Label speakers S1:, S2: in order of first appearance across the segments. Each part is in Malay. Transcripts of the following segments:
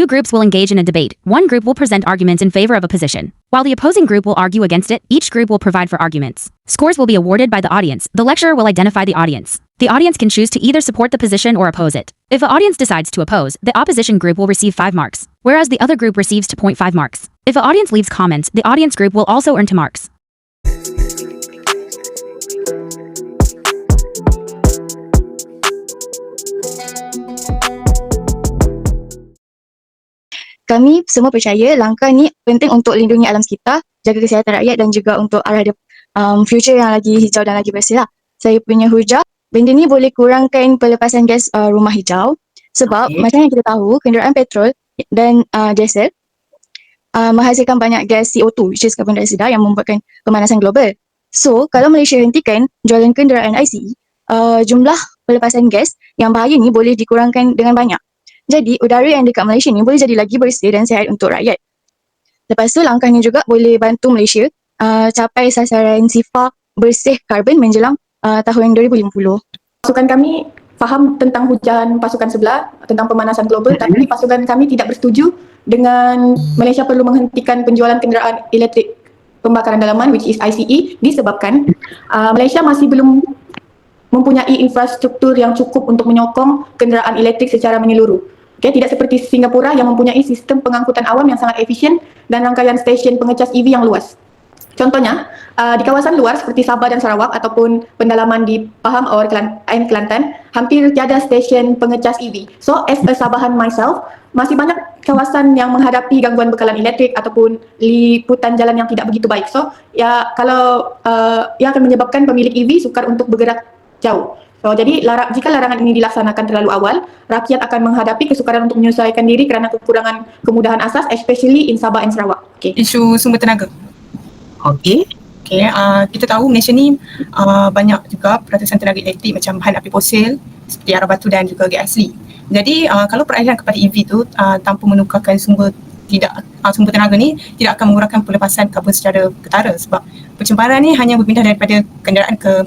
S1: Two groups will engage in a debate. One group will present arguments in favor of a position, while the opposing group will argue against it. Each group will provide for arguments. Scores will be awarded by the audience. The lecturer will identify the audience. The audience can choose to either support the position or oppose it. If the audience decides to oppose, the opposition group will receive 5 marks, whereas the other group receives 2.5 marks. If the audience leaves comments, the audience group will also earn 2 marks.
S2: Kami semua percaya langkah ni penting untuk lindungi alam sekitar, jaga kesihatan rakyat dan juga untuk arah future yang lagi hijau dan lagi bersih lah. Saya punya hujah, benda ni boleh kurangkan pelepasan gas rumah hijau sebab macam yang kita tahu, kenderaan petrol dan diesel menghasilkan banyak gas CO2 which is carbon dioxide yang membuatkan pemanasan global. So, kalau Malaysia hentikan jualan kenderaan ICE, jumlah pelepasan gas yang bahaya ni boleh dikurangkan dengan banyak. Jadi, udara yang dekat Malaysia ni boleh jadi lagi bersih dan sihat untuk rakyat. Lepas tu, langkah ni juga boleh bantu Malaysia capai sasaran sifar bersih karbon menjelang tahun 2050.
S3: Pasukan kami faham tentang hujan pasukan sebelah, tentang pemanasan global, tapi pasukan kami tidak bersetuju dengan Malaysia perlu menghentikan penjualan kenderaan elektrik pembakaran dalaman which is ICE disebabkan Malaysia masih belum mempunyai infrastruktur yang cukup untuk menyokong kenderaan elektrik secara menyeluruh. Tidak seperti Singapura yang mempunyai sistem pengangkutan awam yang sangat efisien dan rangkaian stesen pengecas EV yang luas. Contohnya, di kawasan luar seperti Sabah dan Sarawak ataupun pendalaman di Pahang or Kelantan, hampir tiada stesen pengecas EV. So, as a Sabahan myself, masih banyak kawasan yang menghadapi gangguan bekalan elektrik ataupun liputan jalan yang tidak begitu baik. So, ia akan menyebabkan pemilik EV sukar untuk bergerak jauh. So, jadi jika larangan ini dilaksanakan terlalu awal, rakyat akan menghadapi kesukaran untuk menyesuaikan diri kerana kekurangan kemudahan asas, especially in Sabah and Sarawak.
S4: Isu sumber tenaga. Kita tahu Malaysia ni banyak juga peratusan tenaga elektrik macam bahan api fosil seperti arang batu dan juga gas asli. Jadi kalau peralihan kepada EV tu tanpa menukarkan sumber tenaga ni tidak akan mengurangkan pelepasan karbon secara ketara sebab pencemaran ni hanya berpindah daripada kenderaan ke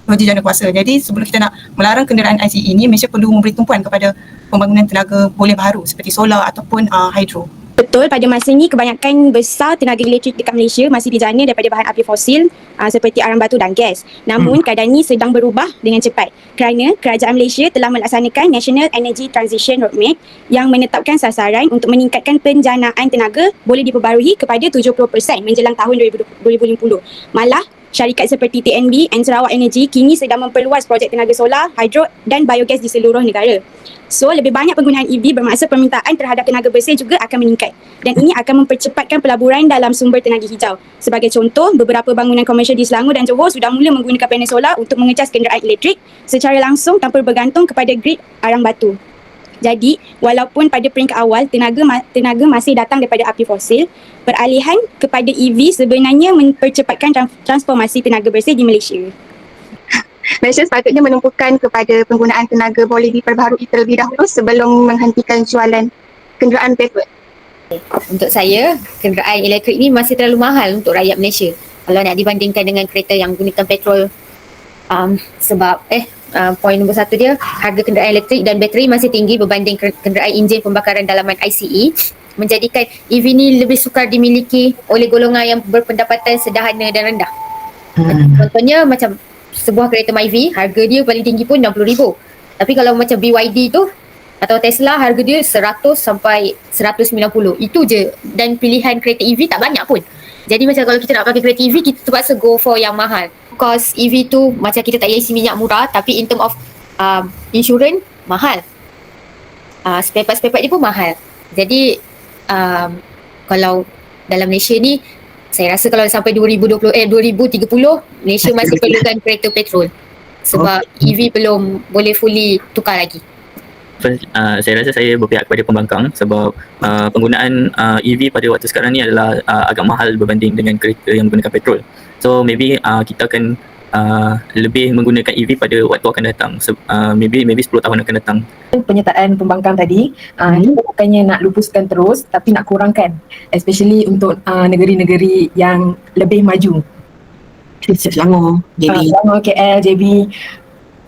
S4: teknologi jana kuasa. Jadi sebelum kita nak melarang kenderaan ICE ini, Malaysia perlu memberi tumpuan kepada pembangunan tenaga boleh baharu seperti solar ataupun hydro.
S5: Betul, pada masa ini kebanyakan besar tenaga elektrik dekat Malaysia masih dijana daripada bahan api fosil seperti arang batu dan gas. Namun keadaan ini sedang berubah dengan cepat kerana kerajaan Malaysia telah melaksanakan National Energy Transition Roadmap yang menetapkan sasaran untuk meningkatkan penjanaan tenaga boleh diperbarui kepada 70% menjelang tahun 2050. Malah syarikat seperti TNB and Sarawak Energy kini sedang memperluas projek tenaga solar, hidro dan biogas di seluruh negara. So, lebih banyak penggunaan EV bermaksud permintaan terhadap tenaga bersih juga akan meningkat. Dan ini akan mempercepatkan pelaburan dalam sumber tenaga hijau. Sebagai contoh, beberapa bangunan komersial di Selangor dan Johor sudah mula menggunakan panel solar untuk mengecas kenderaan elektrik secara langsung tanpa bergantung kepada grid arang batu. Jadi, walaupun pada peringkat awal tenaga masih datang daripada api fosil, peralihan kepada EV sebenarnya mempercepatkan transformasi tenaga bersih di Malaysia.
S2: Malaysia sepatutnya menumpukan kepada penggunaan tenaga boleh diperbaharui terlebih dahulu sebelum menghentikan jualan kenderaan petrol.
S6: Untuk saya, kenderaan elektrik ni masih terlalu mahal untuk rakyat Malaysia kalau nak dibandingkan dengan kereta yang gunakan petrol. Sebab poin nombor 1 dia, harga kenderaan elektrik dan bateri masih tinggi berbanding kenderaan enjin pembakaran dalaman ICE, menjadikan EV ni lebih sukar dimiliki oleh golongan yang berpendapatan sederhana dan rendah. Contohnya macam sebuah kereta Myvi, harga dia paling tinggi pun RM60,000. Tapi kalau macam BYD tu atau Tesla, harga dia 100 sampai 190. Itu je. Dan pilihan kereta EV tak banyak pun. Jadi macam kalau kita nak pakai kereta EV, kita terpaksa go for yang mahal. Cost EV tu macam kita tak payah isi minyak murah, tapi in term of insurans, mahal. Spare part dia pun mahal. Jadi kalau dalam Malaysia ni, saya rasa kalau sampai 2030 Malaysia masih perlukan kereta petrol sebab EV belum boleh fully tukar lagi.
S7: Saya rasa saya berpihak kepada pembangkang sebab penggunaan EV pada waktu sekarang ni adalah agak mahal berbanding dengan kereta yang menggunakan petrol. So maybe kita akan lebih menggunakan EV pada waktu akan datang. Maybe 10 tahun akan datang.
S8: Penyertaan pembangkang tadi, kita bukannya nak lupuskan terus tapi nak kurangkan, especially untuk negeri-negeri yang lebih maju.
S4: Selangor, JB.
S8: Selangor, KL, JB.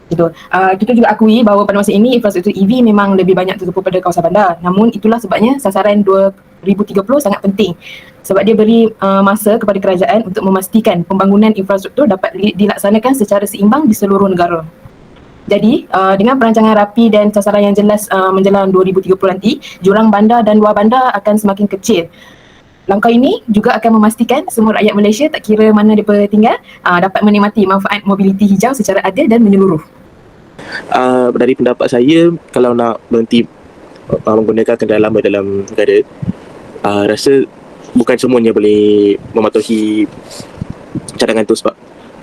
S8: Betul. Kita juga akui bahawa pada masa ini infrastruktur EV memang lebih banyak tertumpu pada kawasan bandar. Namun itulah sebabnya sasaran 2030 sangat penting. Sebab dia beri masa kepada kerajaan untuk memastikan pembangunan infrastruktur dapat dilaksanakan secara seimbang di seluruh negara. Jadi, dengan perancangan rapi dan sasaran yang jelas menjelang 2030 nanti, jurang bandar dan luar bandar akan semakin kecil. Langkah ini juga akan memastikan semua rakyat Malaysia, tak kira mana mereka tinggal, dapat menikmati manfaat mobiliti hijau secara adil dan menyeluruh.
S9: Dari pendapat saya, kalau nak berhenti menggunakan kenderaan lama dalam negara, rasa bukan semuanya boleh mematuhi cadangan tu, sebab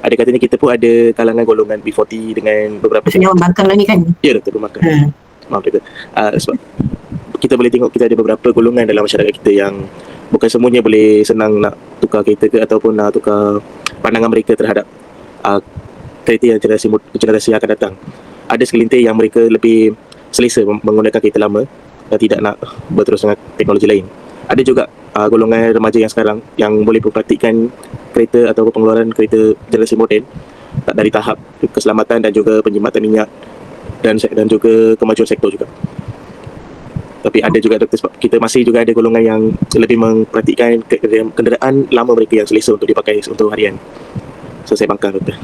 S9: ada katanya kita pun ada kalangan golongan B40 dengan beberapa
S10: Maksudnya membangkang lah ni kan?
S9: Ya, betul, membangkang. Maaf kita. Sebab kita boleh tengok kita ada beberapa golongan dalam masyarakat kita yang bukan semuanya boleh senang nak tukar kereta ke ataupun nak tukar pandangan mereka terhadap kereta yang generasi yang akan datang. Ada segelintir yang mereka lebih selesa menggunakan kereta lama dan tidak nak berterus dengan teknologi lain. Ada juga golongan remaja yang sekarang yang boleh memperhatikan kereta atau pengeluaran kereta generasi moden dari tahap keselamatan dan juga penjimatan minyak dan juga kemajuan sektor juga. Tapi ada juga sebab kita masih juga ada golongan yang lebih memperhatikan kenderaan lama mereka yang selesa untuk dipakai untuk harian. So saya bangkang, Doktor.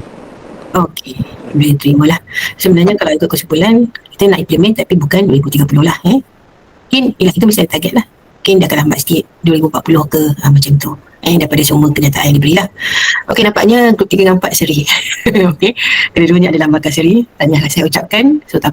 S10: Okey, boleh terima lah. Sebenarnya kalau ikut kesimpulan, kita nak implement tapi bukan 2030 lah. Mungkin kita mesti ada target lah. Mungkin dah akan lambat sikit 2040 ke macam tu. Daripada semua kenyataan yang diberilah. Okey, nampaknya grup 3 dan 4 seri. Okey, kedua-duanya adalah bakal seri. Tahniah saya ucapkan. So,